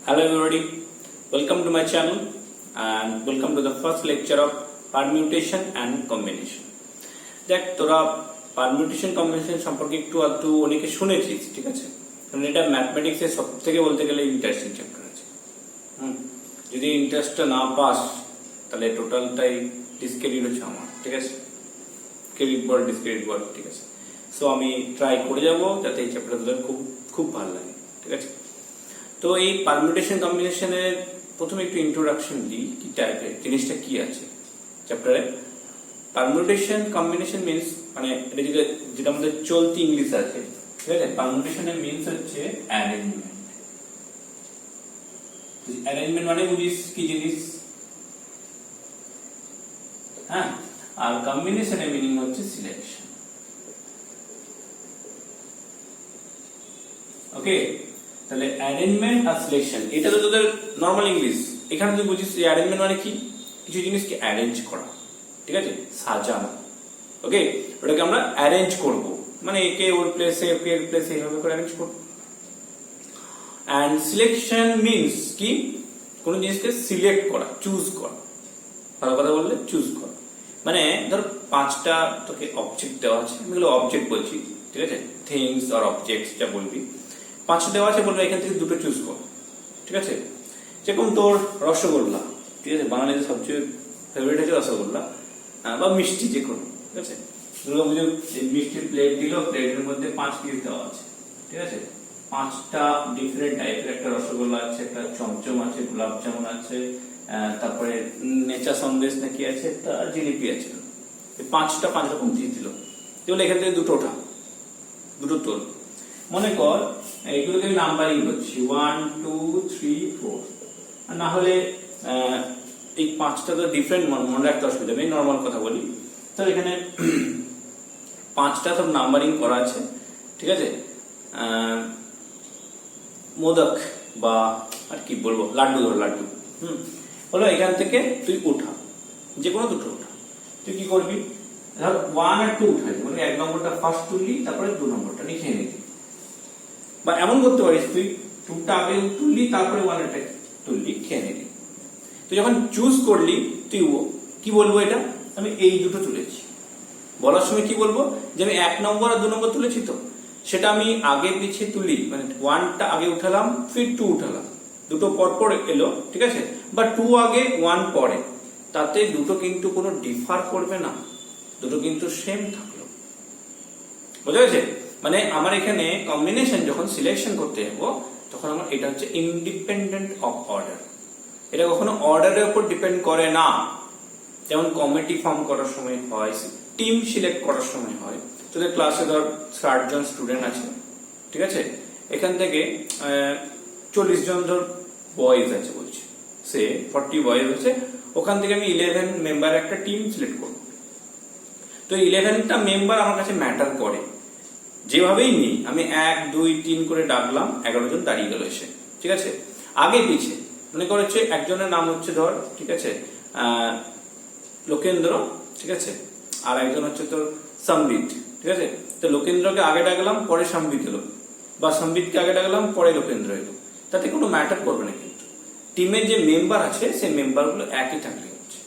Hello everybody, welcome to my channel and welcome to the first lecture of permutation and combination. দেখ তোরা permutation combination সম্পর্কে একটু আধটু অনেকে শুনেছিস, ঠিক আছে? কারণ এটা ম্যাথমেটিক্সের সবথেকে বলতে গেলে ইন্টারেস্টিং চ্যাপ্টার আছে। যদি ইন্টারেস্টটা না পাস তাহলে টোটালটাই ডিসক্রেডিট হচ্ছে আমার, ঠিক আছে? ক্রেডিট বল ডিসক্রেডিট বল, ঠিক আছে? সো আমি ট্রাই করে যাব যাতে এই চ্যাপ্টারটা তোদের খুব খুব ভালো লাগে, ঠিক আছে? তো এই পারমিউটেশন কম্বিনেশনের প্রথমে একটু ইন্ট্রোডাকশন দিই, কি টাইপের জিনিসটা কি আছে চ্যাপ্টারে। পারমিউটেশন কম্বিনেশন মিন্স মানে এটা যেটা আমাদের চলতি ইংলিশ আছে, ঠিক আছে? পারমিউটেশনের মিন্স হচ্ছে অ্যারেঞ্জমেন্ট। অ্যারেঞ্জমেন্ট মানে বুঝিস কি জিনিস? হ্যাঁ, আর কম্বিনেশনের মিনিং হচ্ছে সিলেকশন। ওকে, তাহলে অ্যারেঞ্জমেন্ট আর সিলেকশন এটা তো তোদের নরমাল ইংলিশ। এখানে তুই বুঝিস অ্যারেঞ্জমেন্ট মানে কি? কিছু জিনিসকে অ্যারেঞ্জ করা, ঠিক আছে? সাজানো। ওকে, ওটাকে আমরা অ্যারেঞ্জ করব, মানে একে ওর প্লেসে ওকে এর প্লেসে এইভাবে করে অ্যারেঞ্জ করব। এন্ড সিলেকশন মিন্স কি? কোন জিনিসকে সিলেক্ট করা, চুজ করা। ভালো কথা বললে চুজ করা মানে ধর পাঁচটা তোকে অবজেক্ট দেওয়া আছে, আমি এগুলো অবজেক্ট বলছি, ঠিক আছে? থিংস আর অবজেক্টস যা বলবি, পাঁচটা দেওয়া আছে, বলবো এখান থেকে দুটো চুজ কর, ঠিক আছে? যেরকম তোর রসগোল্লা, ঠিক আছে? বাঙালিদের সবচেয়ে ফেভারিট হচ্ছে রসগোল্লা বা মিষ্টি যে কোনো, ঠিক আছে? দুর্গাপুজো মিষ্টির প্লেট দিল, প্লেটের মধ্যে 5 পিস দেওয়া আছে, ঠিক আছে? 5টা ডিফারেন্ট টাইপের, একটা রসগোল্লা আছে, একটা চমচম আছে, গোলাপ জামুন আছে, তারপরে নেচা সন্দেশ নাকি আছে, একটা জিলিপি আছে। এই 5টা 5 রকম দিয়ে দিল, তাহলে এখান থেকে দুটো ওঠা, দুটো তোল। মনে কর এইগুলোকে আমি নাম্বারিং করছি 1 2 3 4, আর না হলে এই 5টা তো ডিফারেন্ট মনে রাখতে অসুবিধা নেই, নর্মাল কথা বলি। তো এখানে 5টা সব নাম্বারিং করা আছে, ঠিক আছে? মোদক বা আর কি বলবো, লাড্ডু ধরো, লাড্ডু বলো এখান থেকে তুই উঠা, যে কোনো দুটো উঠা। তুই কি করবি? ধর 1 আর 2 উঠাই, মানে 1 নম্বরটা ফার্স্ট তুললি, তারপরে 2 নম্বরটা নিচে নিলি। বা এমন করতে পারিস তুই 2টা আগে তুললি, তারপরে 1টা তুললি, খেয়ে নিলি। তুই যখন চুজ করলি তুই কি বলবো, এটা আমি এই দুটো তুলেছি। বলার সময় কি বলবো যে আমি 1 নম্বর আর 2 নম্বর তুলেছি, তো সেটা আমি আগে পিছিয়ে তুলি, মানে 1টা আগে উঠালাম, ফির 2 উঠালাম, দুটো পরপর এলো, ঠিক আছে? বা 2 আগে 1 পরে, তাতে দুটো কিন্তু কোনো ডিফার করবে না, দুটো কিন্তু সেম থাকলো। বোঝা গেছে? মানে আমার এখানে কম্বিনেশন যখন সিলেকশন করতে যাবো, তখন আমার এটা হচ্ছে ইন্ডিপেন্ডেন্ট অফ অর্ডার। এটা কখনো অর্ডারের উপর ডিপেন্ড করে না। যেমন কমিটি ফর্ম করার সময় হয়, টিম সিলেক্ট করার সময় হয়। তোদের ক্লাসে ধর 60 জন স্টুডেন্ট আছে, ঠিক আছে? এখান থেকে 40 জন ধর বয়েজ আছে বলছি, সে 40 বয়েজ আছে, ওখান থেকে আমি 11 মেম্বার একটা টিম সিলেক্ট করব। তো 11টা মেম্বার আমার কাছে ম্যাটার করে। যেভাবেই নিই আমি 1 2 3 করে ডাকলাম, 11 জন দাঁড়িয়ে গেল এসে, ঠিক আছে? আগে পিছে মনে করছে একজনের নাম হচ্ছে ধর, ঠিক আছে, লোকেন্দ্র, ঠিক আছে? আর একজন হচ্ছে তোর সম্বিত, ঠিক আছে? তো লোকেন্দ্রকে আগে ডাকলাম, পরে সম্বিত এলো, বা সম্বিতকে আগে ডাকলাম, পরে লোকেন্দ্র এলো, তাতে কোনো ম্যাটার করবে না। কিন্তু টিমের যে মেম্বার আছে সেই মেম্বারগুলো একই থাকলে হচ্ছে।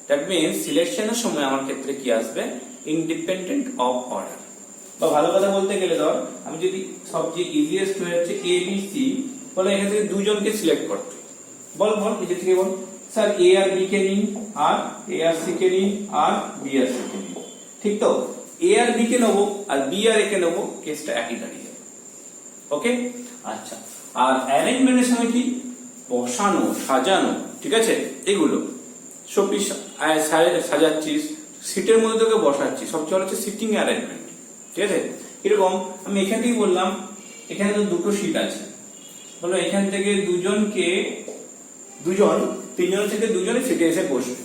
দ্যাট মিনস সিলেকশনের সময় আমার ক্ষেত্রে কি আসবে? Independent of order. বা ভালো কথা বলতে গেলে ধর আমি যদি সবচেয়ে ইজিয়েস্ট হয়ে হচ্ছে এ বি সি, বলে এখান থেকে দুজনকে সিলেক্ট করতে, বল বল নিজে থেকে বল, স্যার এ আর বি কে নিন, আর এ আর সি কে নিন, আর বি আর সি কে নিন, ঠিক তো? এ আর বি কে নেবো আর বি আর এ কে নেবো, কেসটা একই দাঁড়িয়ে যাবে। ওকে, আচ্ছা। আর অ্যারেঞ্জমেন্টের সময় কি? বসানো, সাজানো, ঠিক আছে? এগুলো শোপিস সাজাচ্ছিস, সিটের মধ্যে তোকে বসাচ্ছিস, সবচেয়ে হচ্ছে সিটিং অ্যারেঞ্জমেন্ট, ঠিক আছে? এরকম আমি এখান থেকে বললাম, এখানে তো দুটো সিট আছে, বলো এখান থেকে তিনজন থেকে দুজনে সিটে এসে বসবে,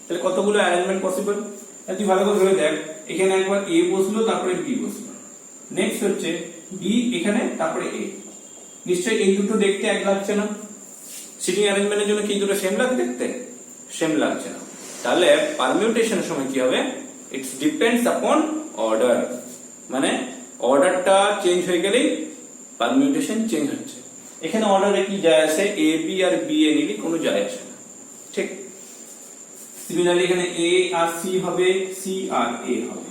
তাহলে কতগুলো অ্যারেঞ্জমেন্ট পসিবল? তুই ভালো করে ভেবে দেখ, এখানে একবার এ বসলো, তারপরে বি বসলো, নেক্সট হচ্ছে বি এখানে, তারপরে এ। নিশ্চয়ই এই দুটো দেখতে এক লাগছে না? সিটিং অ্যারেঞ্জমেন্টের জন্য কি দুটো সেম লাগে দেখতে? সেম লাগছে না। তাহলে পারমিউটেশনের সময় কি হবে? ইটস ডিপেন্ডস আপন অর্ডার, মানে অর্ডারটা চেঞ্জ হয়ে গেলেই পারমিউটেশন চেঞ্জ হচ্ছে। এখানে অর্ডারে কি যায় আসে, A B R B A নিলে কোনো যায় আসে না, ঠিক। সিমিলারলি এখানে এ আর সি হবে, সি আর এ হবে,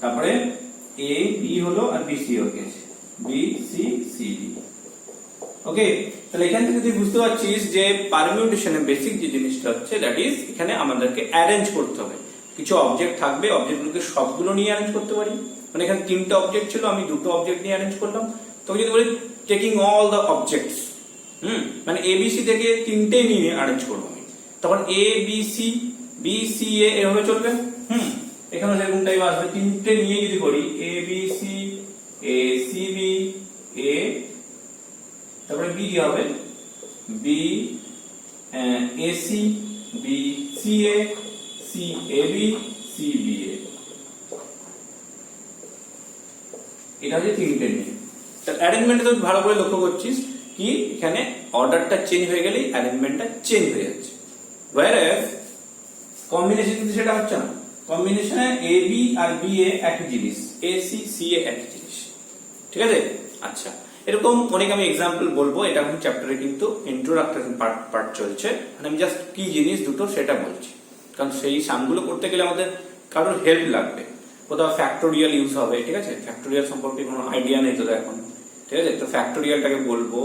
তারপরে এ বি হলো আর বি সি হয়ে গেছে, বি সি সি ডি। ওকে, তাহলে এখান থেকে তুই বুঝতে পারছিস যে পারমিউটেশনের বেসিক যে জিনিসটা হচ্ছে দ্যাট ইজ এখানে আমাদেরকে অ্যারেঞ্জ করতে হবে। কিছু অবজেক্ট থাকবে, অবজেক্টগুলোকে সবগুলো নিয়ে অ্যারেঞ্জ করতে পারি, মানে এখানে 3টা অবজেক্ট ছিল, আমি 2টো অবজেক্ট নিয়ে অ্যারেঞ্জ করলাম। তো যদি বলি টেকিং অল দ্য অবজেক্টস, মানে এ বি সি থেকে 3টে নিয়ে অ্যারেঞ্জ করবো আমি, তখন এ বি সি বি সি এ এভাবে চলবে। এখানে সেরকম টাইপ আসবে, 3টে নিয়ে যদি করি A B C A C B A, তারপরে বি কি হবে, B A C B C A C A B C B A, এটা হচ্ছে 3টে নিয়ে। অ্যারেঞ্জমেন্টটা তুই ভালো করে লক্ষ্য করছিস কি এখানে অর্ডারটা চেঞ্জ হয়ে গেলেই অ্যারেঞ্জমেন্টটা চেঞ্জ হয়ে যাচ্ছে, whereas কম্বিনেশন কিন্তু সেটা হচ্ছে না। কম্বিনেশনে A B R B A একই জিনিস, এ সি সি এ একই জিনিস, ঠিক আছে। আচ্ছা, এরকম অনেক আমি এক্সাম্পল বলবো, এটা এখন চ্যাপ্টারে কিন্তু ইন্ট্রোডাক্টরি পার্ট চলছে, মানে আমি জাস্ট কি জিনিস দুটো সেটা বলছি, কারণ সেই সামগুলো করতে গেলে আমাদের কারোর হেল্প লাগবে। কোথাও ফ্যাক্টোরিয়াল ইউজ হবে, ঠিক আছে, ফ্যাক্টোরিয়াল সম্পর্কে কোনো আইডিয়া নেই তোদের এখন, ঠিক আছে। তো ফ্যাক্টোরিয়ালটাকে বলবো,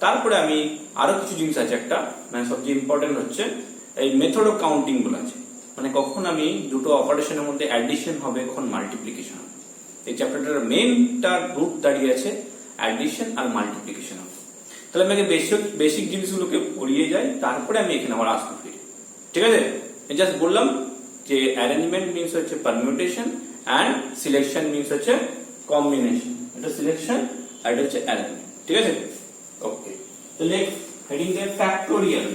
তারপরে আমি আরো কিছু জিনিস আছে, একটা মানে সবচেয়ে ইম্পর্টেন্ট হচ্ছে এই মেথড অফ কাউন্টিং গুলো আছে, মানে কখন আমি দুটো অপারেশনের মধ্যে অ্যাডিশন হবে, কখন মাল্টিপ্লিকেশন হবে। এই চ্যাপ্টারটার মেইনটা রুট দাঁড়িয়ে আছে অ্যাডিশন আর মাল্টিপ্লিকেশন হবে। তাহলে আমি বেসিক জিনিসগুলোকে পড়িয়ে যাই, তারপরে আমি এখানে আবার আসবো ফিরে, ঠিক আছে। জাস্ট বললাম যে অ্যারেঞ্জমেন্ট মিনস হচ্ছে পারমিউটেশন অ্যান্ড সিলেকশন মিনস হচ্ছে কম্বিনেশন, এটা সিলেকশন আর এটা হচ্ছে অ্যারেঞ্জমেন্ট, ঠিক আছে। ওকে, তো নেক্সট হেডিং দিয়ে ফ্যাক্টোরিয়াল।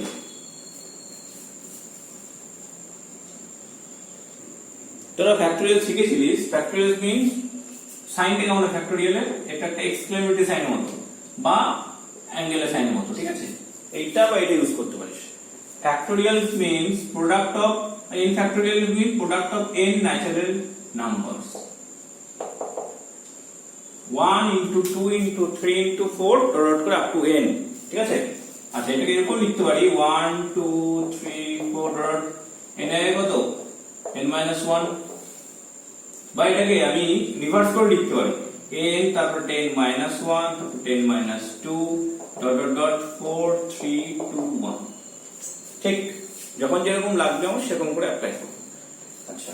তোরা ফ্যাক্টোরিয়াল শিখেছিলিস, ফ্যাক্টোরিয়াল মিনস সাইনটা কেমন ফ্যাক্টোরিয়ালে, এটা একটা এক্সক্লেমেটরি সাইনের মতো বা অ্যাঙ্গেলের সাইনের মতো, ঠিক আছে, এইটা বা এটা ইউজ করতে পারিস। Factorial means product of, in factorial means product of n natural numbers, 1 into 2 into 3 into 4 dot করে আপ টু n, ঠিক আছে। আচ্ছা, এটাকে এরকম লিখতে পারি 1 2 3 4 ডট n এর কত n minus 1, বা এটাকে আমি রিভার্স করে লিখতে পারি n তারপর 10 minus 1 তারপর 10 minus 2 ডট ডট ডট 4 3 2 1, ঠিক। যখন যেরকম লাগবে আমার সেরকম করে অ্যাপ্লাই করব। আচ্ছা,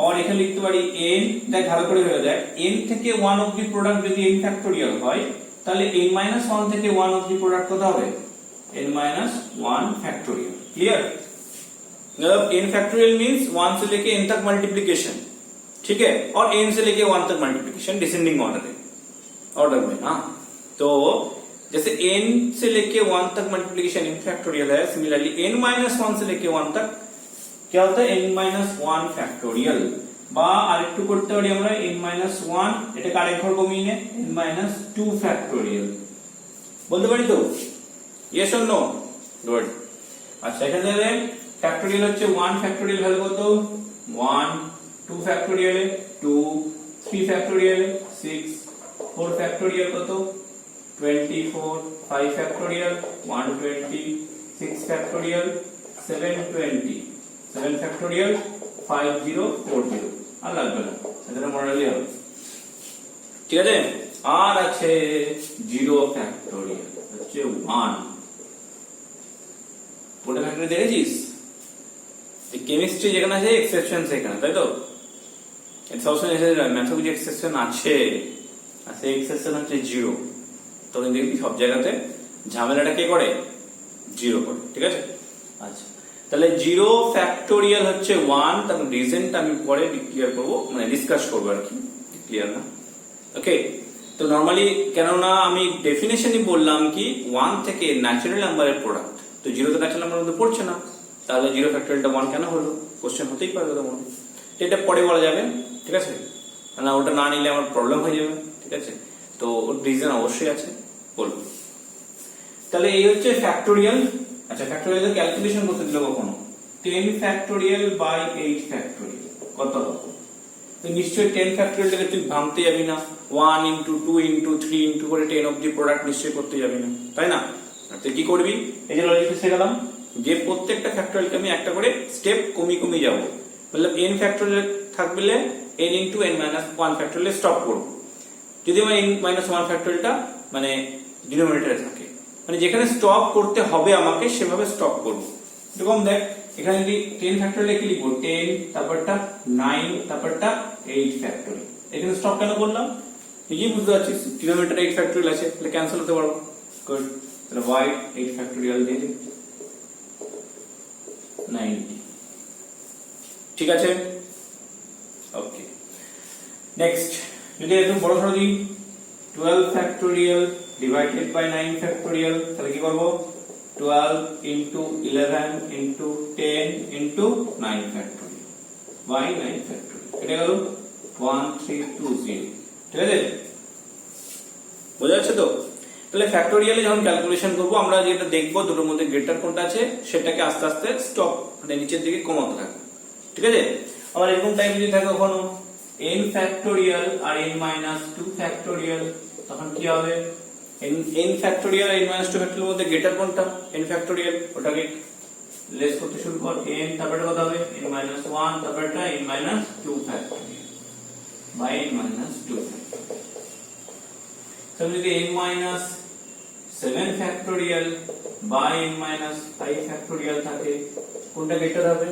আর এখানে লিখতে পারি n, দেখ ভালো করে হয়ে যায়, n থেকে 1 অবধি প্রোডাক্ট যদি n ফ্যাক্টোরিয়াল হয়, তাহলে n minus 1 থেকে 1 অবধি প্রোডাক্ট কত হবে, n minus 1 फैक्टोरियल। क्लियर, मतलब n फैक्टोरियल मींस 1 से लेके n तक मल्टीप्लिकेशन, ठीक है, और n से लेके 1 तक मल्टीप्लिकेशन डिसेंडिंग ऑर्डर में ना। तो जैसे n से लेके 1 तक मल्टीप्लिकेशन n फैक्टोरियल है, सिमिलरली n minus 1 से लेके 1 तक क्या होता है, n minus 1 फैक्टोरियल। বা আরেকটু করতে পারি আমরা n minus 1, এটাকে আরেক ঘর কমিয়ে নে n minus 2 ফ্যাক্টোরিয়াল, বলতে পারি তো, ইয়েস অর নো, গুড। আচ্ছা, এখানে ফ্যাক্টোরিয়াল হচ্ছে 1 ফ্যাক্টোরিয়াল ভ্যালু কত 1, 2 ফ্যাক্টোরিয়াল 2, 3 ফ্যাক্টোরিয়াল 6, 4 ফ্যাক্টোরিয়াল কত 24, 5 ফ্যাক্টোরিয়াল 120, 6 ফ্যাক্টোরিয়াল 720, 7 ফ্যাক্টোরিয়াল 5040, আর লাগবে না, এটা মডেলই হবে, ঠিক আছে। আর আছে 0 ফ্যাক্টোরিয়াল হচ্ছে 1, ওটা ফ্যাক্টরি দেখেছিস, এই কেমিস্ট্রি যেখানে আছে এক্সেপশন সেখানে, তাই তো, এটা সবসময় এসে ম্যাথে কিছু এক্সেপশন আছে, আর সেই এক্সেপশন হচ্ছে 0, তখন দেখবি সব জায়গাতে ঝামেলাটা কে করে 0 করে, ঠিক আছে। আচ্ছা, তাহলে 0 ফ্যাক্টোরিয়াল হচ্ছে 1, তার রিজনটা আমি পরে ক্লিয়ার করব, মানে ডিসকাস করব আর কি, ক্লিয়ার না, ওকে। তো নরমালি কেননা আমি ডেফিনেশনই বললাম কি 1 থেকে ন্যাচারাল নাম্বারের প্রোডাক্ট, তো 0 তো ন্যাচারাল নাম্বারের মধ্যে পড়ছে না, তাহলে 0 ফ্যাক্টোরিয়ালটা 1 কেন হলো, কোশ্চেন হতেই পারে তোমার, এটা পরে বলা যাবে, ঠিক আছে, না ওটা না নিলে আমার প্রবলেম হয়ে যাবে, ঠিক আছে। তো ওর রিজন অবশ্যই আছে, বলবো। তাহলে এই হচ্ছে ফ্যাক্টোরিয়াল। আচ্ছা, ফ্যাক্টোরিয়াল ক্যালকুলেশন করতে দিল কখনো 10 ফ্যাক্টোরিয়াল বাই 8 ফ্যাক্টোরিয়াল কত হবে, তো নিশ্চয়ই 10 ফ্যাক্টোরিয়ালটাকে তুই ভাঙতে যাবি না, 1 ইন্টু 2 ইন্টু 3 ইন্টু করে 10 অব্দি প্রোডাক্ট নিশ্চয়ই করতে যাবি না, তাই না? তুই কি করবি, এই যে লজিক শিখে গেলাম যে প্রত্যেকটা ফ্যাক্টোরিয়ালকে আমি একটা করে স্টেপ কমিয়ে যাবো। মতলব n ফ্যাক্টোরিয়াল থাকবে n into n minus 1 factorial stop করবো। যদি আমার n মাইনাস 1 ফ্যাক্টোরিয়ালটা মানে ডিনোমিনেটরে থাকে, মানে যেখানে স্টপ করতে হবে আমাকে সেভাবে স্টপ করবো। এরকম দেখ, এখানে যদি 10 ফ্যাক্টোরিয়াল কি লিখবো, 10 তারপরটা 9 তারপরটা 8 ফ্যাক্টোরিয়াল। এখানে স্টপ কেন করলাম ঠিকই বুঝতে পারছিস, ডিনোমিনেটরে 8 ফ্যাক্টোরিয়াল আছে, তাহলে ক্যান্সেল হতে পারবো। গুড, তাহলে y 8 ফ্যাক্টোরিয়াল দিয়ে দিই 90, ঠিক আছে? ওকে, নেক্সট যদি একটু বড় সরো দিই, 12 ফ্যাক্টোরিয়াল ডিভাইডেড বাই 9 ফ্যাক্টোরিয়াল, তাহলে কি করব, 12 into 11 into 10 into 9 factorial by 9 factorial, এটা গেল 1320, ঠিক আছে? বোঝা যাচ্ছে তো? তাহলে ফ্যাক্টোরিয়ালে যখন ক্যালকুলেশন করব আমরা যেটা দেখব দুটোর মধ্যে গ্রেটার কোনটা আছে সেটাকে আস্তে আস্তে স্টপ মানে নিচের দিকে কমাতে থাকবে, ঠিক আছে? আবার এরকম টাইপ যদি থাকে কখনো n ফ্যাক্টোরিয়াল আর n মাইনাস 2 ফ্যাক্টোরিয়াল, তখন কি হবে, n ফ্যাক্টোরিয়াল আর n মাইনাস 2 ফ্যাক্টোরিয়ালের মধ্যে গ্রেটার কোনটা, n ফ্যাক্টোরিয়াল, ওটাকে লেস করতে শুরু কর, n তারপরে কত হবে, n মাইনাস 1 তারপরটা n minus 2 factorial by n minus 2 factorial. তাহলে যদি n minus 7 factorial by n minus 5 factorial থাকে, কোনটা গ্রেটার হবে,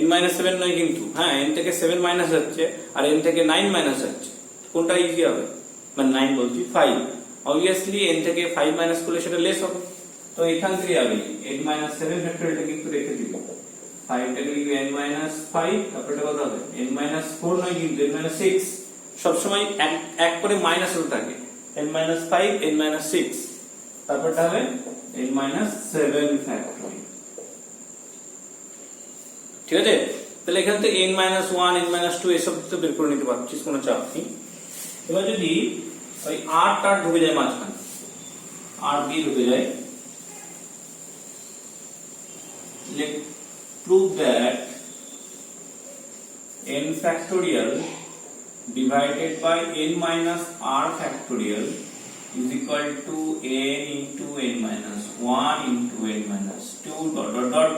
n মাইনাস 7 নয় কিন্তু, হ্যাঁ n থেকে 7 মাইনাস যাচ্ছে আর n থেকে 9 মাইনাস যাচ্ছে, কোনটা ইজি হবে, মানে 9 বলছি 5, অবভিয়াসলি n থেকে 5 মাইনাস করলে সেটা লেস হবে, তো এখান থেকে যাবে n মাইনাস 7 ফ্যাক্টোরিয়ালটা কিন্তু রেখে দিবি, 5 টাকে লিখবি n মাইনাস 5, তারপরটা কত হবে, n মাইনাস 4 নয় কিন্তু n মাইনাস 6, সব সময় এক করে মাইনাস হতে থাকে, n মাইনাস 5 n মাইনাস 6, তারপরটা হবে n মাইনাস 7 ফ্যাক্টোরিয়াল, ঠিক আছে? তাহলে এখান থেকে n মাইনাস 1 n মাইনাস 2 এসব তো বের করে নিতে পারছিস, কোনো চাপ নেই। এবার যদি ওই r ঢুকে যায় মাঝখানে, r দিয়ে ঢুকে যায়, prove that n factorial divided by n minus r factorial is equal to n into n minus 1 into n minus 2 dot dot dot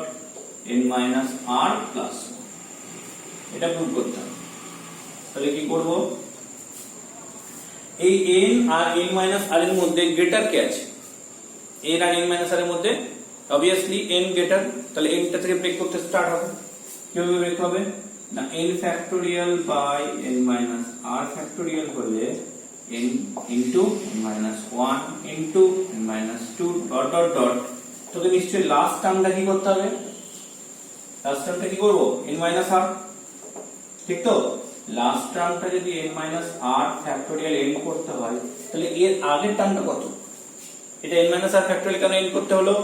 n minus r plus 1, এটা প্রুভ করতে হবে। তাহলে কি করব, এই n আর n minus r এর মধ্যে greater কে আছে, n আর n minus r এর মধ্যে obviously n গ্রেটার, তাহলে n টা থেকে ব্রেক করতে স্টার্ট হবে, কিভাবে ব্রেক হবে না, n factorial by n minus r factorial হলে n into n minus 1 into n minus 2 dot dot dot, তোকে নিশ্চয়ই লাস্ট টার্মটা কি করতে হবে, লাস্ট টার্মটা কি করব, n minus r, ঠিক তো? লাস্ট টার্মটা যদি n minus r factorial n করতে হয়, তাহলে এর আগের টার্মটা কত, এটা n minus r ফ্যাক্টোরিয়াল কেন n করতে হলো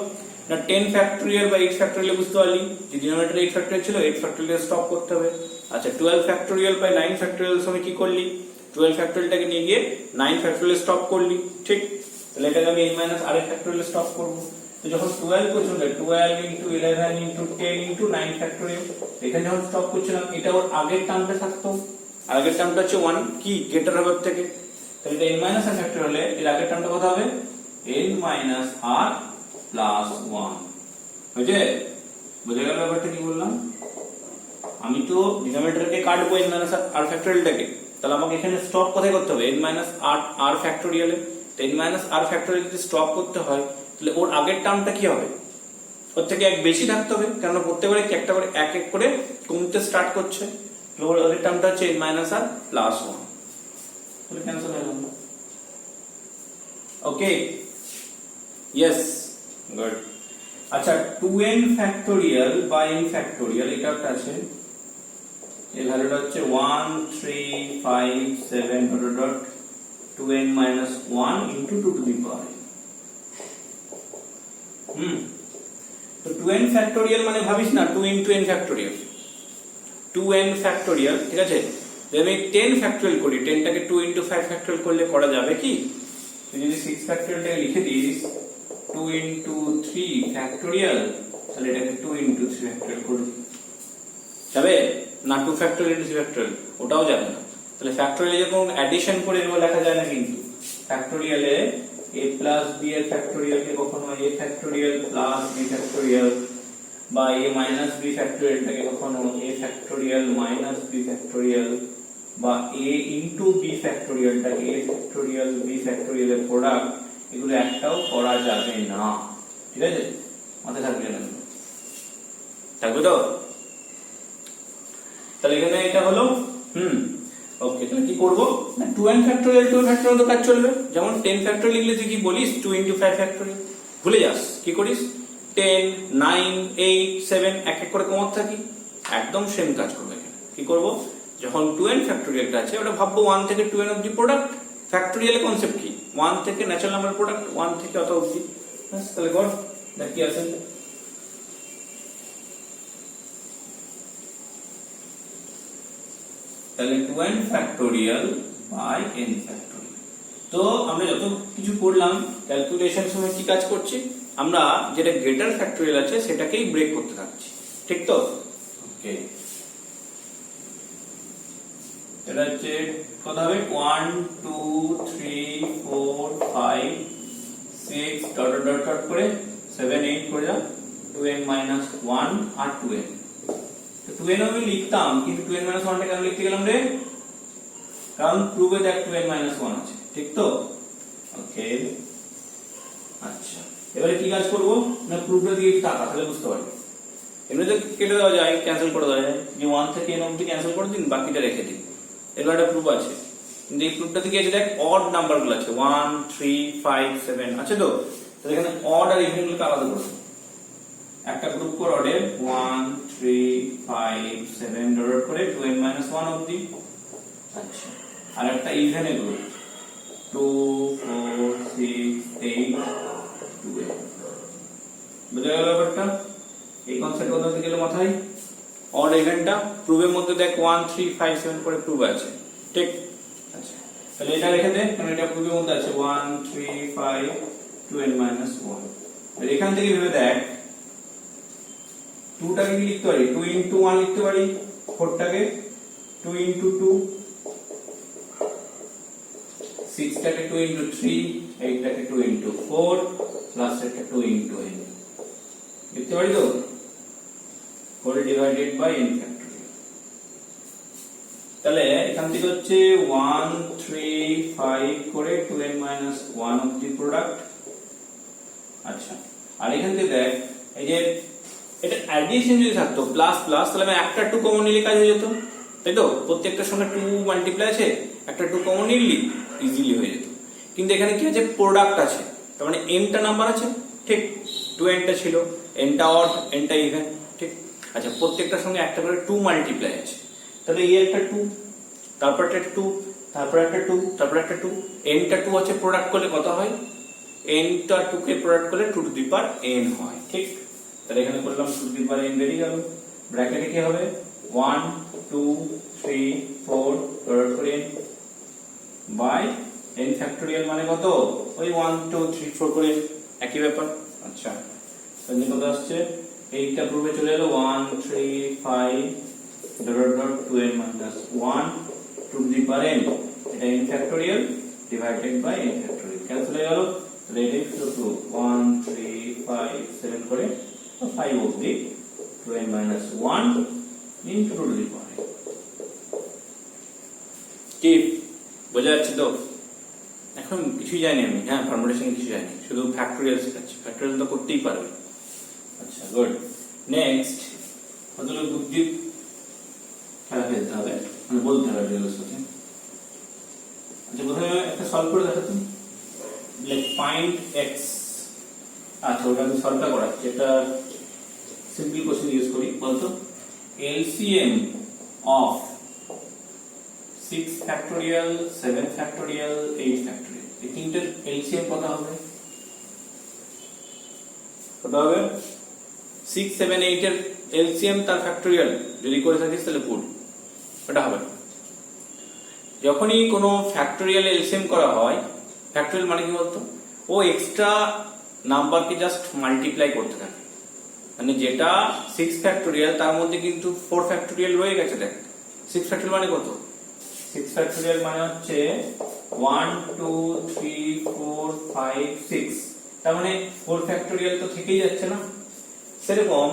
না, 10 ফ্যাক্টোরিয়াল বা 8 ফ্যাক্টোরিয়াল বুঝতে পারলি, যে ডিনোমিনেটরে 8 ফ্যাক্টোরিয়াল ছিল 8 ফ্যাক্টোরিয়াল স্টপ করতে হবে। আচ্ছা 12 ফ্যাক্টোরিয়াল বাই 9 ফ্যাক্টোরিয়াল সময় কি করলি, 12 ফ্যাক্টোরিয়ালটাকে নিয়ে গিয়ে 9 ফ্যাক্টোরিয়াল স্টপ করলি, ঠিক? তাহলে এটাকে আমি n minus r factorial stop করব। তো যখন 12 করছিলাম 12 into 11 into 10 into 9 ফ্যাক্টোরিয়াল, এখানে যখন স্টপ করছিলাম এটা ওর আগের টার্মটা থাকতো, আগের টার্মটা হচ্ছে 1 কি গ্রেটার হবে থেকে, তাহলে এটা n মাইনাস r ফ্যাক্টোরিয়াল হলে এর আগের টার্মটা কত হবে, n মাইনাস r প্লাস 1, বুঝে বোঝা গেল ব্যাপারটা কি বললাম? আমি তো ডিনোমিনেটরকে কাটবো n মাইনাস r ফ্যাক্টোরিয়ালটাকে, তাহলে আমাকে এখানে স্টপ কোথায় করতে হবে, n মাইনাস r ফ্যাক্টোরিয়ালে, তো n মাইনাস r ফ্যাক্টোরিয়াল যদি স্টপ করতে হয় তাহলে ওর আগের টার্মটা কি হবে, ওর থেকে এক বেশি থাকতে হবে, কারণ প্রত্যেকবারে একটা করে এক এক করে কমতে স্টার্ট করছে, ওর আগের টার্মটা হচ্ছে n মাইনাস r প্লাস 1, তাহলে ক্যান্সেল হয়ে গেল। ওকে, ইয়েস, গুড। আচ্ছা 2n factorial by n factorial এটা একটা আছে, এর ভ্যালুটা হচ্ছে 1 3 5 7 dot dot 2n minus 1 into 2 to the power n। তো 2n ফ্যাক্টোরিয়াল মানে ভাবিস না 2 into n factorial, 2n factorial, ঠিক আছে? যদি আমি 10 ফ্যাক্টোরিয়াল করি, 10 টাকে 2 into 5 ফ্যাক্টোরিয়াল করলে করা যাবে কি, তুই যদি 6 ফ্যাক্টোরিয়ালটাকে লিখে দিস 2 into 3 ফ্যাক্টোরিয়াল, তাহলে এটাকে 2 into 3 ফ্যাক্টোরিয়াল করে যাবে, না 2 ফ্যাক্টোরিয়াল ইনটু 3 ফ্যাক্টোরিয়াল, ওটাও যাবে না। তাহলে ফ্যাক্টোরিয়ালে যখন অ্যাডিশন করে এরকম লেখা যায় না, কিন্তু ফ্যাক্টোরিয়ালে a প্লাস b এর ফ্যাক্টোরিয়ালকে কখনো a factorial plus b factorial বা a মাইনাস b ফ্যাক্টোরিয়ালটাকে কখনো a factorial minus b factorial বা a ইনটু b ফ্যাক্টোরিয়ালটাকে a ফ্যাক্টোরিয়াল b ফ্যাক্টোরিয়ালের প্রোডাক্ট, এগুলো একটাও করা যাবে না। ঠিক আছে, মাথায় থাকবে না, থাকবে তো? তাহলে এখানে এটা হলো ওকে। তাহলে কি করব না 2n ফ্যাক্টোরিয়াল 2 ফ্যাক্টোরিয়াল তো কাজ চলবে। যেমন 10 ফ্যাক্টোরিয়াল লিখলে তুই কি বলিস 2 ইনটু 5 ফ্যাক্টোরিয়াল, ভুলে যাস। কি করিস 10 9 8 7 এক এক করে কমত থাকি, একদম সেম কাজ করবে এখানে। কি করব যখন 2n ফ্যাক্টোরিয়ালটা আছে ওটা ভাববো 1 থেকে 2n অবধি প্রোডাক্ট। ফ্যাক্টোরিয়ালের কনসেপ্ট কি 1 থেকে ন্যাচারাল নাম্বার প্রোডাক্ট 1 থেকে অত অবধি। বাস, তাহলে কর দেখ কি আছে। তাহলে 2n factorial by n factorial. তো আমরা যত কিছু করলাম ক্যালকুলেশন সময় কি কাজ করছি, আমরা যেটা গ্রেটার ফ্যাক্টোরিয়াল আছে সেটাকেই ব্রেক করতে থাকছি, ঠিক তো? ওকে, এটা হচ্ছে কত হবে 1 2 3 4 5 6 ডট ডট ডট করে 7 8 করে যা 2n মাইনাস 1 আর 2n। 2n আমি লিখতাম, কিন্তু 2n মাইনাস 1টা কেন লিখতে গেলাম রে? কারণ প্রুফে দেখ 2n মাইনাস 1 আছে, ঠিক তো? ওকে, আচ্ছা এবারে কি কাজ করব না প্রুফটা দিয়ে টাকা, তাহলে বুঝতে পারবে। এমনিতে কেটে দেওয়া যায়, ক্যান্সেল করে দেওয়া যায়, যে 1 থেকে n অবধি ক্যান্সেল করে দিন, বাকিটা রেখে দিন। এবার একটা প্রুফ আছে, কিন্তু এই প্রুফটাতে কি আছে দেখ অড নাম্বারগুলো আছে 1 3 5 7 আছে তো। তাহলে এখানে অড আর ইভেন গুলোকে আলাদা করে দাও। একটা গ্রুপ কর অর্ডার 1 3 5 7 ডট করে 2n মাইনাস 1 অবধি। আচ্ছা, আর একটা ইভেন এ গ্রুপ 2 4 6 8 2n। বুঝা গেল ব্যাপারটা? এই কনসেপ্ট কথা গেল মাথায়। অড ইভেনটা প্রুফের মধ্যে দেখ 1 3 5 7 করে প্রুফ আছে, ঠিক? আচ্ছা, তাহলে এটা রেখে দে, কারণ এটা প্রুফের মধ্যে আছে 1 3 5 2n মাইনাস 1। তাহলে এখান থেকে ভেবে দেখ 2 টাকে কি লিখতে পারি 2 ইনটু 1 লিখতে পারি, 4 টাকে 2 ইনটু 2, 6 টাকে 2 ইনটু 3, 8 টাকে 2 ইনটু 4 প্লাস একটা 2 ইনটু n লিখতে পারি তো? Whole divided by n factorial. তাহলে এখান থেকে হচ্ছে 1 3 5 করে 2n মাইনাস 1 অবধি প্রোডাক্ট। আচ্ছা, আর এখান থেকে দেখ এই যে এটা অ্যাডিশন যদি থাকতো প্লাস প্লাস, তাহলে আমি একটা 2 কমন নিলে কাজ হয়ে যেত, তাই তো? প্রত্যেকটার সঙ্গে 2 মাল্টিপ্লাই আছে, একটা 2 কমন নিলি ইজিলি হয়ে যেত। কিন্তু এখানে কি আছে প্রোডাক্ট আছে, তার মানে n টা নাম্বার আছে, ঠিক? 2n টা ছিল, n টা অড n টা ইভেন, ঠিক? আচ্ছা, প্রত্যেকটার সঙ্গে একটা করে 2 মাল্টিপ্লাই আছে, তাহলে এই একটা 2, তারপর একটা 2, তারপর একটা 2, তারপর একটা 2, n টা 2 আছে, প্রোডাক্ট করলে কত হয়? n টা 2 কে প্রোডাক্ট করলে 2 টু দি পাওয়ার n হয়, ঠিক? তাহলে এখানে করলাম 2 টু দি পাওয়ার n বেরিয়ে গেল। ব্র্যাকেটে কি হবে 1 2 3 4 ডট করে n বাই n ফ্যাক্টোরিয়াল মানে কত? ওই 1 2 3 4 করে একই ব্যাপার। আচ্ছা, তাহলে কত আসছে? এইটা প্রুফে চলে এলো 1 3 5 dot dot 2n minus 1 to the power n, এটা n factorial divided by n factorial, cancel হয়ে গেল। তাহলে এটাই শুধু 1 3 5 7 করে 5 অবধি 2n minus 1 into two the power n। কি বোঝা যাচ্ছে তো? এখন কিছুই জানি আমি, হ্যাঁ ফর্মুলেশন কিছু জানি, শুধু ফ্যাক্টোরিয়াল শেখাচ্ছি, ফ্যাক্টোরিয়াল তো করতেই পারবে। আচ্ছা, গুড। নেক্সট কতগুলো বুদ্ধি খেলা খেলতে হবে, মানে বলতে হবে রিয়েলের সাথে। আচ্ছা, প্রথমে একটা সলভ করে দেখো তুমি, লাইক ফাইন্ড এক্স। আচ্ছা, ওটা আমি সলভটা করাচ্ছি, এটা সিম্পল কোশ্চেন ইউজ করি। বলতো LCM of 6 factorial 7 factorial 8 factorial, এই তিনটের এলসিএম কত হবে? কত হবে? 6 7 8 এর এলসিএম তার ফ্যাক্টোরিয়াল যদি করে থাকিস তাহলে পুট এটা হবে। যখনই কোনো ফ্যাক্টোরিয়াল এলসিএম করা হয়, ফ্যাক্টোরিয়াল মানে কি বলতো, ও এক্সট্রা নাম্বারকে জাস্ট মাল্টিপ্লাই করতে থাকে, মানে যেটা 6 ফ্যাক্টোরিয়াল তার মধ্যে কিন্তু 4 ফ্যাক্টোরিয়াল রয়ে গেছে। দেখ 6 ফ্যাক্টোরিয়াল মানে কত, 6 ফ্যাক্টোরিয়াল মানে হচ্ছে 1 2 3 4 5 6, তার মানে 4 ফ্যাক্টোরিয়াল তো থেকেই যাচ্ছে না। সেরকম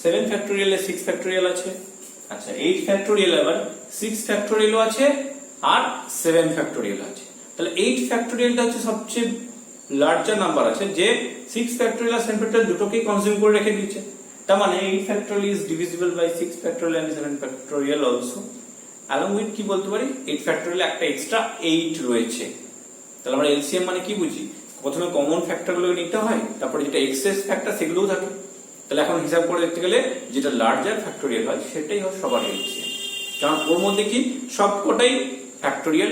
7 ফ্যাক্টোরিয়ালে 6 ফ্যাক্টোরিয়াল আছে, আচ্ছা 8 ফ্যাক্টোরিয়াল আবার 6 ফ্যাক্টোরিয়ালও আছে আর 7 ফ্যাক্টোরিয়াল আছে। তাহলে 8 ফ্যাক্টোরিয়ালটা হচ্ছে সবচেয়ে লার্জার নাম্বার আছে, যে 6 ফ্যাক্টোরিয়াল আর 7 ফ্যাক্টোরিয়াল দুটোকেই কনজিউম করে রেখে দিচ্ছে। তার মানে 8 factorial is divisible by 6 factorial and 7 factorial also. along with কি বলতে পারি, 8 ফ্যাক্টোরিয়াল একটা এক্সট্রা 8 রয়েছে। তাহলে আমরা এলসিএম মানে কি বুঝি, প্রথমে কমন ফ্যাক্টরগুলো নিতে হয়, তারপরে যেটা এক্সেস ফ্যাক্টর সেগুলোও থাকে। তাহলে এখন হিসাব করে দেখতে গেলে যেটা লার্জার ফ্যাক্টোরিয়াল হয় সেটাই হয় সবার এলসিএম, কারণ ওর মধ্যে কি সবকটাই ফ্যাক্টোরিয়াল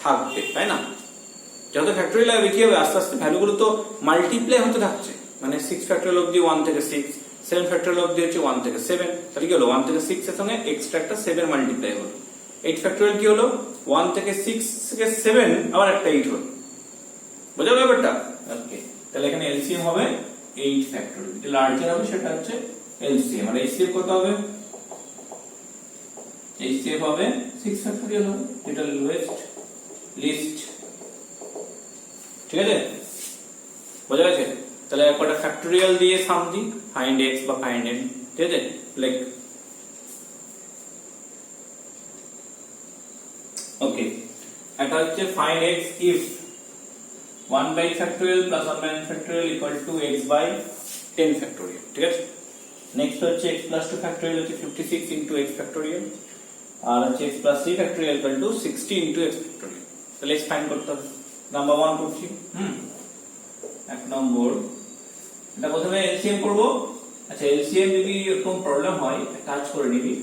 থাকবে, তাই না? যত ফ্যাক্টোরিয়াল হবে কি হবে, আস্তে আস্তে ভ্যালুগুলো তো মাল্টিপ্লাই হতে থাকছে। মানে 6 ফ্যাক্টোরিয়াল অবধি 1 থেকে 6, 7 ফ্যাক্টোরিয়াল অবধি হচ্ছে 1 থেকে 7, তাহলে কি হলো 1 থেকে 6 এর সঙ্গে এক্সট্রা একটা 7 মাল্টিপ্লাই হলো। 8 ফ্যাক্টোরিয়াল কি হলো 1 থেকে 6 থেকে 7 আবার একটা 8 হলো, বুঝা গেল ব্যাপারটা? ওকে, তাহলে এখানে এলসিএম হবে 8 ফ্যাক্টোরিয়াল, যেটা লার্জার হবে সেটা হচ্ছে এলসিএম। আর এইচসিএফ কত হবে? এইচসিএফ হবে 6 ফ্যাক্টোরিয়াল হবে, যেটা লিস্ট। ঠিক আছে, বোঝা গেছে? তাহলে একটা ফ্যাক্টোরিয়াল দিয়ে সাম দি, ফাইন্ড এক্স বা ফাইন্ড এন, ঠিক আছে? লাইক ওকে, এটা হচ্ছে find x if 1 by factorial plus 1 by n factorial equal to x by 10 factorial, ঠিক আছে? নেক্সট হচ্ছে x plus 2 factorial হচ্ছে 56 into x factorial, আর হচ্ছে x plus 3 factorial equal to 60 into x factorial। তাহলে x find করতে হবে। Number 1 করছি, এক নম্বর এটা প্রথমে এলসিএম করব। আচ্ছা এলসিএম যদি এরকম প্রবলেম হয় কাজ করে নিবি,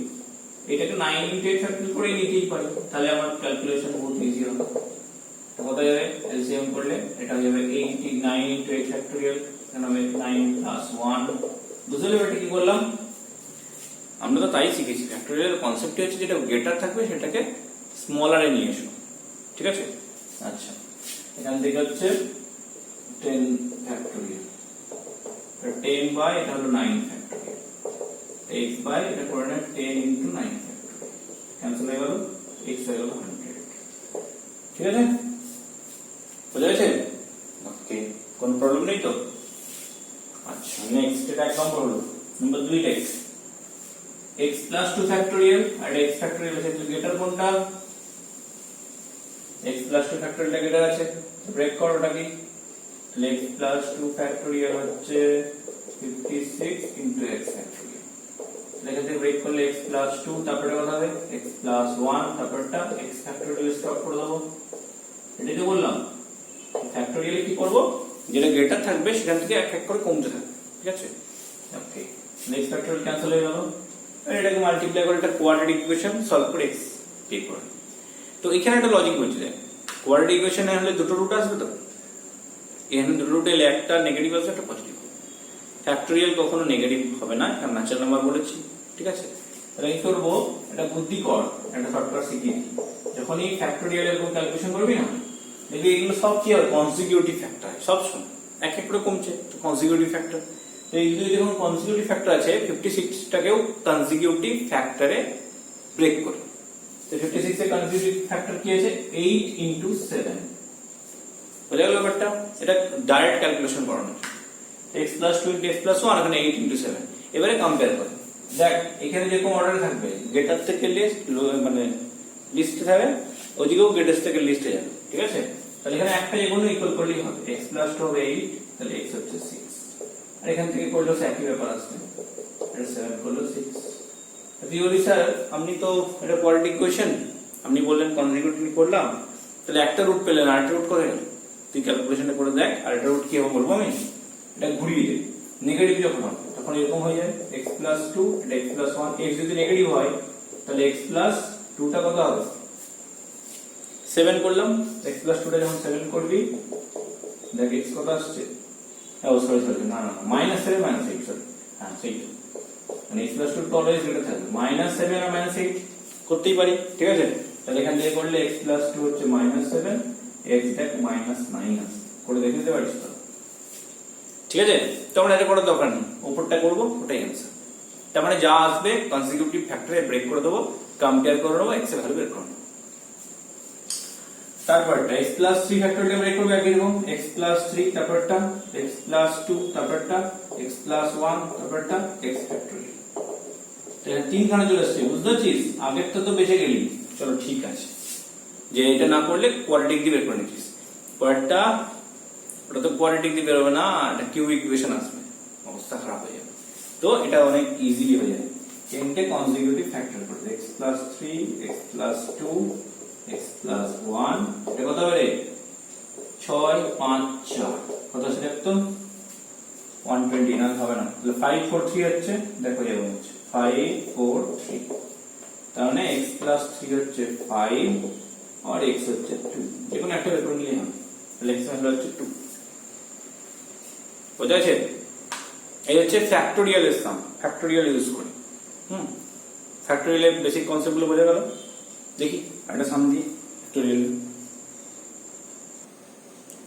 এটাকে 9 into 8 ফ্যাক্টরিয়াল করে নিতেই পারি, তাহলে আমার ক্যালকুলেশন বহুত ইজি হবে। তো কত যাবে এলসিএম করলে, এটা হয়ে যাবে 9 into 8 ফ্যাক্টরিয়াল, এখানে হবে 9 plus 1। বুঝলে এটা কি বললাম? আমরা তো তাই শিখেছি, ফ্যাক্টরিয়াল কনসেপ্ট হচ্ছে যেটা গ্রেটার থাকবে সেটাকে স্মলারে নিয়ে এসো, ঠিক আছে? আচ্ছা এখান থেকে হচ্ছে 10 ফ্যাক্টরিয়াল, 10 বাই এটা হলো 9 ফ্যাক্টরিয়াল, x বাই এটা করে না 10 into 9 ফ্যাক্টরিয়াল, ক্যান্সেল হয়ে গেল, x হয়ে গেল 100, ঠিক আছে? বুঝা গেছে? ওকে, কোন প্রবলেম নেই তো? আচ্ছা নেক্সট এটা এক নম্বর হলো। Number 2 text x plus 2 factorial আর x factorial আছে, তো গ্রেটার কোনটা? x plus 2 factorial গ্রেটার আছে, ব্রেক করো ওটা কি? x plus 2 factorial হচ্ছে 56 into x factorial, এটাকে ব্রেক করলে x plus 2, তারপরে কত হবে x plus 1, তারপরটা x factorial স্টপ করে দেবো। এটা তো বললাম ফ্যাক্টোরিয়ালে কি করব, যেটা গ্রেটার থাকবে সেখান থেকে এক এক করে কমতে থাকবে, ঠিক আছে? ওকে, নেক্সট ফ্যাক্টোরিয়াল ক্যান্সেল হয়ে গেল, এটাকে মাল্টিপ্লাই করে একটা কোয়াড্রেটিক ইকুয়েশন সলভ করে x বের করে। তো এখানে একটা লজিক বলছি, দেখ কোয়াড্রেটিক ইকুয়েশনে হলে দুটো রুট আসবে, তো এখানে দুটো রুট এলে একটা নেগেটিভ আসবে একটা পজিটিভ। ফ্যাক্টোরিয়াল কখনো নেগেটিভ হবে না, কারণ ন্যাচারাল নাম্বার বলেছি, ঠিক আছে? তাহলে কি করব, এটা বুদ্ধি কর, একটা শর্টকাট শিখিয়ে দিই। যখনই ফ্যাক্টোরিয়াল এরকম ক্যালকুলেশন করবি না, দেখবি এগুলো সব কি হয় কনসিকিউটিভ ফ্যাক্টর, সব সময় এক এক করে কমছে, তো কনসিকিউটিভ ফ্যাক্টর। তো এইগুলো যখন কনসিকিউটিভ ফ্যাক্টর আছে, 56টাকেও কনসিকিউটিভ ফ্যাক্টরে ব্রেক করে। তো 56 এর কনসিকিউটিভ ফ্যাক্টর কি আছে 8 into 7, বুঝা গেল ব্যাপারটা? এটা ডাইরেক্ট ক্যালকুলেশন করানো, x plus 2 into x plus 1, এখানে 8 into 7। এবারে কম্পেয়ার করে দেখ, এখানে যেরকম অর্ডারে থাকবে গ্রেটার থেকে লিস্ট, মানে লিস্টে থাকবে, ওদিকেও গ্রেটার থেকে লিস্টে যাবে, ঠিক আছে? তাহলে এখানে একটা যেকোনো ইকুয়াল করলেই হবে, x plus 2 হবে 8, তাহলে x হচ্ছে 6, আর এখান থেকে করলেও একই ব্যাপার আসবে, এটা 7 করলেও 6। থিওরি স্যার আপনি তো এটা কোয়াড্রেটিক ইকুয়েশন, আপনি বললেন কনজিকিউটিভ করলাম, তাহলে একটা রুট পেলেন আর একটা রুট করে গেল, তুই ক্যালকুলেশনটা করে দেখ। আর একটা রুট কি হবে বলবো আমি, এটা ঘুরিয়ে দে, নেগেটিভ যখন হবে তখন এরকম হয়ে যায় x plus 2, এটা x plus 1, x যদি নেগেটিভ হয় তাহলে x plus 2টা কত হবে 7 করলাম, x plus 2টা যখন 7 করবি দেখ x কত আসছে, ও সরি না -7 -8, সরি হ্যাঁ সেইটা, মানে x plus 2 অলওয়েজ এটা থাকবে -7 আর -8 করতেই পারি, ঠিক আছে? তাহলে এখান থেকে করলে x plus 2 হচ্ছে -7, x দেখ -9 করে দেখে নিতে পারিস তো, ঠিক আছে, তো আমরা এটা করার দরকার নেই, উপরটা করবো, ওটাই অ্যান্সার। তার মানে যা আসবে কনসিকিউটিভ ফ্যাক্টরে ব্রেক করে দেবো, কম্পেয়ার করে নেবো, এক্স এর ভ্যালু বের করে নেবো। তারপরটা x প্লাস 3 ফ্যাক্টরিয়াল বের করবে একই রকম, x প্লাস 3 তারপরটা x প্লাস 2 তারপরটা x প্লাস 1 তারপরটা x ফ্যাক্টরিয়াল। তাহলে তিনখানে চলে আসছে, বুঝতে পারছিস? আগের তো বেঁচে গেলি, চলো ঠিক আছে, যে এটা না করলে কোয়াড্রেটিক দিয়ে বের করে নিচ্ছিস। পরেরটা ওটা তো কোয়াড্রেটিক দিয়ে বের হবে না, এটা কিউব ইকুয়েশন আসবে, অবস্থা খারাপ হয়ে যাবে। তো এটা অনেক ইজিলি হয়ে যায়, তিনটে কনজিকিউটিভ ফ্যাক্টর করতে, x plus 3 x plus 2 x plus 1, এটা কত হবে রে? 6 5 4, কত আসছে দেখতো? 120 না হবে না, তাহলে 5 4 3 হচ্ছে, দেখো যাবে হচ্ছে 5 4 3, তার মানে x প্লাস 3 হচ্ছে 5 আর x হচ্ছে 2, যে কোনো একটা বের করে নিলে হবে, তাহলে x এর ভ্যালু হচ্ছে 2। বোঝা গেছে? এই হচ্ছে ফ্যাক্টোরিয়াল এর সাম, ফ্যাক্টোরিয়াল ইউজ করে। ফ্যাক্টোরিয়ালের বেসিক কনসেপ্ট গুলো বোঝা গেল? দেখি একটা সাম দিয়ে ফ্যাক্টোরিয়াল,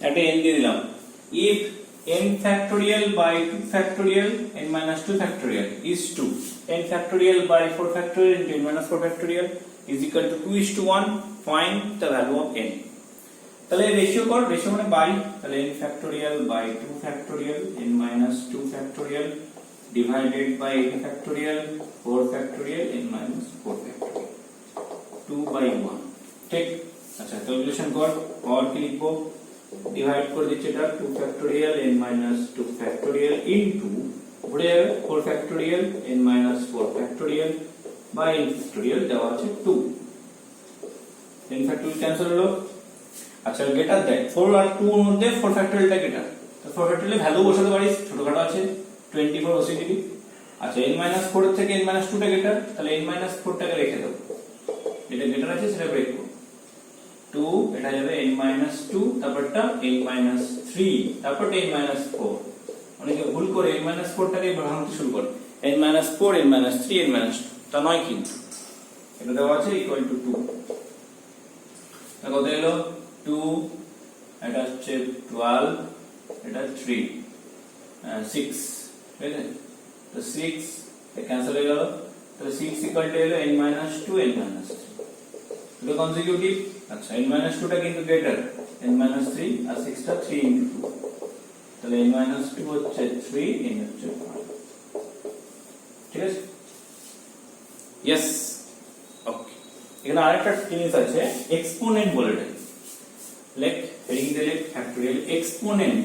একটা n দিয়ে দিলাম, if n factorial by 2 factorial n minus 2 factorial is 2, n factorial by 4 factorial into n minus 4 factorial is equal to 2:1, find the value of n। তাহলে রেশিও কর, রেশিও মানে বাই, তাহলে n factorial by 2 factorial n minus 2 factorial divided by n factorial 4 factorial n minus 4 factorial, 2/1, ঠিক? আচ্ছা calculation কর, और কি লিখবো? ডিভাইড করে দিচ্ছি এটা 2 factorial n minus 2 factorial into ঘুরে যাবে 4 factorial n minus 4 factorial by n factorial দেওয়া আছে 2, n factorial ক্যান্সেল হলো। আচ্ছা গেটার দেখ 4 আর 2 এর মধ্যে 4 ফ্যাক্টরিয়ালটা গেটার, তো 4 ফ্যাক্টরিয়াল ভ্যালু বসাতে পারিস, ছোটখাটো আছে 24 বসিয়ে দিবি। আচ্ছা n - 4 এর থেকে n - 2 টা গেটার, তাহলে n - 4 টাকে রেখে দাও, যেটা গেটার আছে সেটা ব্রেক করো, 2 এটা যাবে n - 2, তারপরটা n - 3, তারপর n - 4, অনেকে ভুল করে n - 4 টাকে ভাঙতে শুরু করে, n - 4 n - 3 n - 2, তা নয় কিন্তু এটা দেওয়া আছে ইকুয়াল টু 2, এটা কত এলো? 2, এটা হচ্ছে 12, এটা 3 6, ঠিক আছে? তো 6 এ ক্যান্সেল হয়ে গেল, তাহলে 6 ইকুয়াল টু এলো n - 2 n - 3, দুটো কনজিকিউটিভ। আচ্ছা n - 2 টা কিন্তু গ্রেটার n - 3 আর 6 টা 3 into 2, তাহলে n - 2 হচ্ছে 3, n হচ্ছে 5, ঠিক আছে? यस, ওকে। এখানে আরেকটা জিনিস আছে, এক্সপোনেন্ট বলে এটা, লেখ হেডিং দিলে ফ্যাক্টোরিয়াল এক্সপোনেন্ট,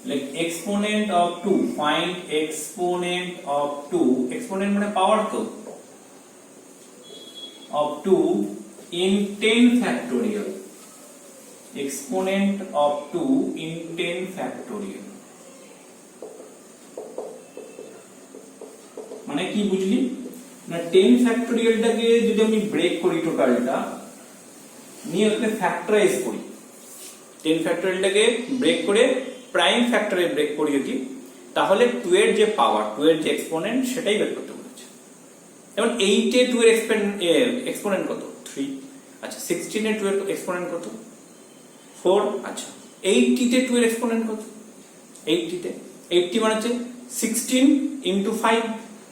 লেখ exponent of 2, find exponent of 2, exponent মানে পাওয়ার তো, of 2 in 10 factorial, exponent of 2 in 10 factorial, মানে কি বুঝলি না? 10 ফ্যাক্টোরিয়ালটাকে যদি আমি ব্রেক করি, টোটালটা নিয়ে ওকে ফ্যাক্টরাইজ করি, 10 ফ্যাক্টোরিয়ালটাকে ব্রেক করে প্রাইম ফ্যাক্টরে ব্রেক করি যদি, তাহলে 2 এর যে পাওয়ার, 2 এর যে এক্সপোনেন্ট সেটাই বের করতে বলেছে। যেমন 8 এ 2 এর এক্সপোনেন্ট কত? 3। আচ্ছা 16 এ 2 এর এক্সপোনেন্ট কত? 4। আচ্ছা 80 তে 2 এর এক্সপোনেন্ট কত? 80 তে 80 মানে হচ্ছে 16 into 5,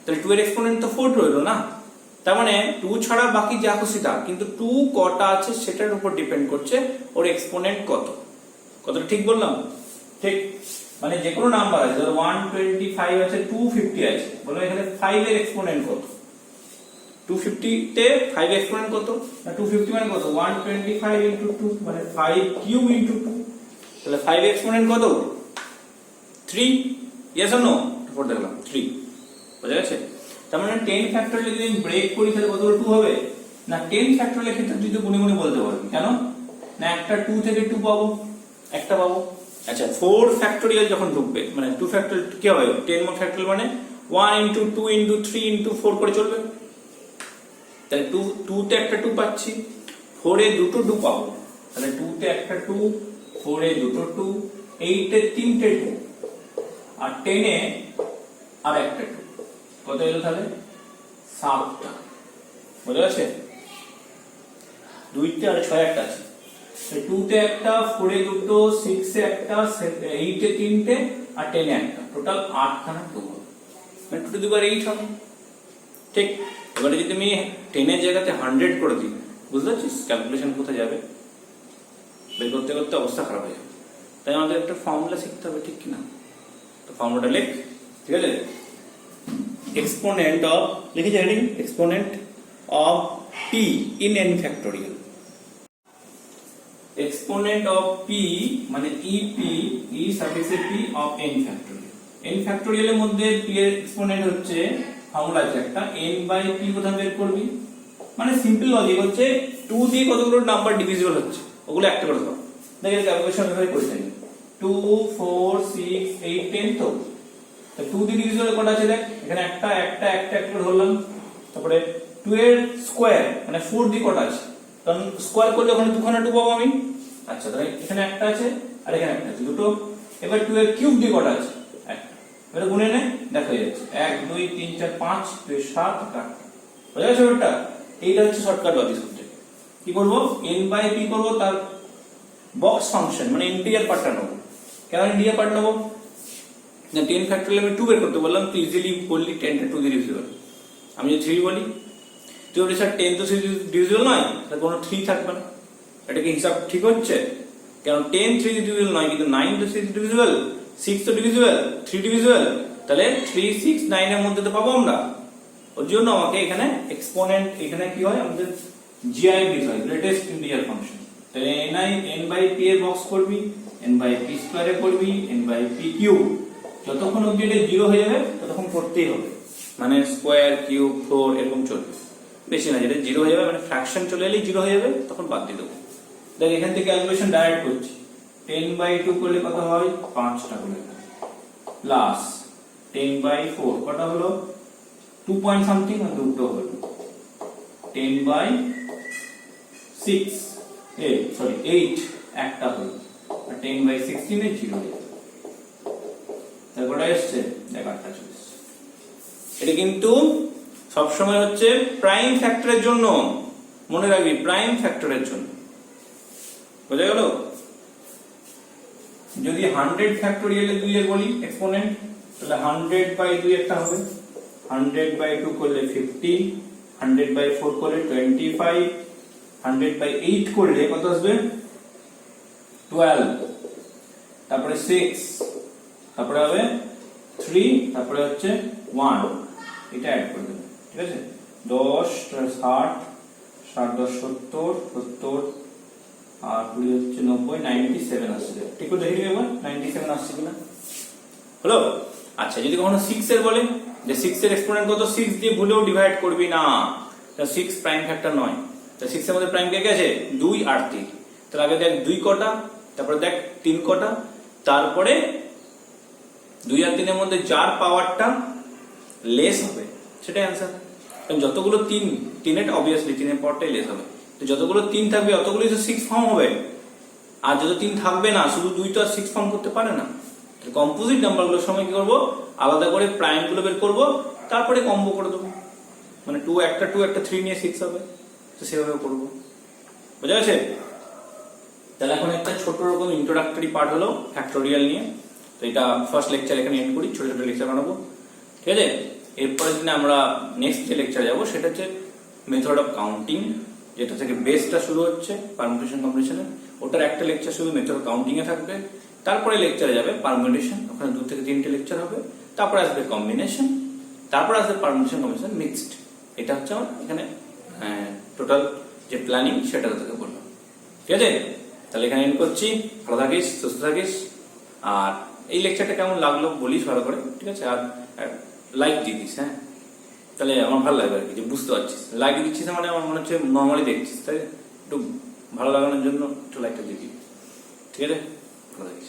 তাহলে 2 এর এক্সপোনেন্ট তো 4 রইলো না, তার মানে 2 ছাড়া বাকি যা খুশি তা, কিন্তু 2 কটা আছে সেটার উপর ডিপেন্ড করছে ওর এক্সপোনেন্ট কত। কতটা ঠিক বললাম? ঠিক, মানে যে কোনো নাম্বার আছে, ধর 125 আছে, 250 আছে, বলো এখানে 5 এর এক্সপোনেন্ট কত? 250 তে 5 এক্সপোনেন্ট কত? না 250 মানে কত? 125 into 2 মানে 5 কিউব into 2, তাহলে 5 এক্সপোনেন্ট কত? 3। Yes or no? তারপর দেখলাম 3, বুঝা গেছে? তার মানে 10 ফ্যাক্টরিয়াল যদি আমি ব্রেক করি তাহলে কত 2 হবে না? 10 ফ্যাক্টরিয়াল ক্ষেত্রে তুই তো গুণে গুণে বলতে পারবি, কেন না একটা 2 থেকে 2 পাবো, একটা পাবো। আচ্ছা 4 ফ্যাক্টরিয়াল যখন ঢুকবে, মানে 2 ফ্যাক্টরিয়াল কি হবে? 10 ফ্যাক্টরিয়াল মানে 1 into 2 into 3 into 4 করে চলবে, তাহলে 2 তে একটা 2 পাচ্ছি, 4 এ দুটো 2 পাবো, তাহলে 2 তে একটা 2, 4 এ দুটো 2, 8 এ তিনটে 2, আর 10 এ আর একটা 2, কত এলো তাহলে? 7টা, বুঝা গেছে? 2 তে আর 6 একটা আছে, 2 তে একটা, 4 এ দুটো, 6 এ একটা, 8 এ তিনটে আর 10 এ একটা, টোটাল 8 খানা 2 হবে, মানে 2 টু দি পাওয়ার 8 হবে। ঠিক, এবারে যদি আমি 10 এর জায়গাতে 100 করে দিই, বুঝতে পারছিস ক্যালকুলেশন কোথায় যাবে, বের করতে করতে অবস্থা খারাপ হয়ে যাবে। তাই আমাদের একটা ফর্মুলা শিখতে হবে, ঠিক কিনা? তো ফর্মুলাটা লিখ, ঠিক আছে? এক্সপোনেন্ট অফ, লিখেছি heading, exponent of p in n factorial। Exponent of p মানে ep e suffix p of n factorial। n factorial এর মধ্যে p এর এক্সপোনেন্ট হচ্ছে, ফর্মুলা আছে একটা, n বাই p কোথা বের করবি, মানে সিম্পল লজিক হচ্ছে 2 দিয়ে কতগুলো নাম্বার ডিভিজিবল হচ্ছে ওগুলো একটা করে দাও। দেখেন ক্যালকুলেশন এভাবে করে দেন, 2 4 6 8 10, তো 2 দিয়ে ডিভিজিবল কত আছে দেখ, এখানে একটা একটা একটা একটা করে ধরলাম। তারপরে 2 এর স্কয়ার মানে 4 দিয়ে কত আছে, কারণ স্কয়ার করলে ওখানে দুখানা 2 পাবো আমি। আচ্ছা, তাহলে এখানে একটা আছে আর এখানে একটা আছে, দুটো। এবার 2 এর কিউব দিয়ে কত আছে, একটা। এবারে গুণে নে, দেখা যাচ্ছে 1 2 3 4 5 2 7 8। বুঝা গেছে ব্যাপারটা? এইটা হচ্ছে শর্টকাট লজিক সাবজেক্ট। কি করব, n বাই p করব, তার বক্স ফাংশন মানে ইন্টিজার পার্টটা নেব। কেন ইন্টিজার পার্ট নেব না, 10 ফ্যাক্টরিয়াল আমি 2 বের করতে বললাম, তো ইজিলি বললি 10 টা 2 দিয়ে ডিভিজিবল। আমি যদি 3 বলি, তুই বলি স্যার 10 তো ডিভিজিবল নয়, তাহলে কোনো 3 থাকবে না। এটা কি হিসাব ঠিক হচ্ছে? কারণ 10 3 দিয়ে ডিভিজিবল নয়, কিন্তু 9 তো 3 দিয়ে ডিভিজিবল, 6 তো ডিভিজিবল, 3 ডিভিজিবল, তাহলে 3 6 9 এর মধ্যে তো পাবো আমরা। ওর জন্য আমাকে এখানে এক্সপোনেন্ট, এখানে কি হয় আমাদের GIF হয়, গ্রেটেস্ট ইন্টিজার ফাংশন। তাহলে n বাই p এর বক্স করবি, n বাই p স্কয়ারে করবি, n বাই p কিউব। যতক্ষণ অবধি এটা 0 হয়ে যাবে ততক্ষণ করতেই হবে, মানে স্কয়ার কিউব 4 এরকম চলবে, বেশি না। যেটা 0 হয়ে যাবে মানে ফ্র্যাকশন চলে এলেই 0 হয়ে যাবে, তখন বাদ দিয়ে দেবো। দেখ এখান থেকে ক্যালকুলেশন ডাইরেক্ট করছি, 10 বাই 2 করলে কত হয়, 5টা করে, প্লাস 10 বাই 4 কত হলো, 2 পয়েন্ট সামথিং, আর দুটো হলো 10 বাই 6 8 একটা হলো, আর 10 বাই 16 এ 0 হয়ে যাবে। তারপরে আসছে দেখ 8টা চলে এসেছে। এটা কিন্তু সবসময় হচ্ছে প্রাইম ফ্যাক্টরের জন্য, মনে রাখবি প্রাইম ফ্যাক্টরের জন্য। বোঝা গেল? যদি 100 ফ্যাক্টোরিয়াল 2 এর বলি এক্সপোনেন্ট, তাহলে 100 বাই 2 একটা হবে, 100 বাই 2 করলে 50, 100 বাই 4 করলে 25, 100 বাই 8 করলে কত আসবে, 12, তারপরে 6, তারপরে হবে 3, তারপরে হচ্ছে 1, এটা অ্যাড করে দেবে। ঠিক আছে, 10 60 60 10 70 70 আর 20 হচ্ছে 90, 97 আসছে। ঠিক করে দেখে নিবি এবার 97 আসছে কিনা। হলো? আচ্ছা, যদি কখনো 6 এর বলে যে 6 এর এক্সপোনেন্ট কত, 6 দিয়ে ভুলেও ডিভাইড করবি না, তাহলে 6 প্রাইম ফ্যাক্টর নয়। তাহলে 6 এর মধ্যে প্রাইম কে আছে, 2 আর 3। তাহলে আগে দেখ 2 কটা, তারপরে দেখ 3 কটা, তারপরে 2 আর 3 এর মধ্যে যার পাওয়ারটা লেস হবে সেটাই অ্যান্সার। কারণ যতগুলো 3 এর অবভিয়াসলি 3 এর পাওয়ারটাই লেস হবে, তো যতগুলো 3 থাকবে অতগুলোই তো 6 ফর্ম হবে। আর যত 3 থাকবে না, শুধু 2 তো আর 6 ফর্ম করতে পারে না। কম্পোজিট নাম্বারগুলোর সময় কি করবো, আলাদা করে প্রাইম গুলো বের করবো, তারপরে কম্বো করে দেবো, মানে 2 একটা 3 নিয়ে 6 হবে, তো সেভাবে করবো। বোঝা গেছে? তাহলে এখন একটা ছোট রকম ইন্ট্রোডাক্টরি পার্ট হলো ফ্যাক্টোরিয়াল নিয়ে। তো এটা ফার্স্ট লেকচার এখানে এন্ড করি, ছোট ছোট লেকচার বানাবো। ঠিক আছে, এরপরে দিনে আমরা নেক্সট যে লেকচার যাবো সেটা হচ্ছে মেথড অফ কাউন্টিং, যেটা থেকে বেসটা শুরু হচ্ছে পারমুটেশন কম্বিনেশনে। ওটার একটা লেকচার শুধু মেথড অফ কাউন্টিং এ থাকবে, তারপরে লেকচারে যাবে পারমুটেশন, ওখানে 2 থেকে 3টে লেকচার হবে, তারপরে আসবে কম্বিনেশন, তারপরে আসবে পারমুটেশন কম্বিনেশন মিক্সড। এটা হচ্ছে আমার এখানে টোটাল যে প্ল্যানিং সেটা থেকে বললাম। ঠিক আছে, তাহলে এখানে এন্ড করছি। ভালো থাকিস, সুস্থ থাকিস, আর এই লেকচারটা কেমন লাগলো বলিস ভালো করে। ঠিক আছে, আর লাইক দিয়ে দিস। হ্যাঁ, তাহলে আমার ভালো লাগবে আর কি, যে বুঝতে পারছিস। লাইক দিচ্ছিস মানে আমার মনে হচ্ছে নর্মালি দেখছিস, তাই একটু ভালো লাগানোর জন্য একটু লাইকটা দিয়ে দিবি। ঠিক আছে, ভালো থাকিস।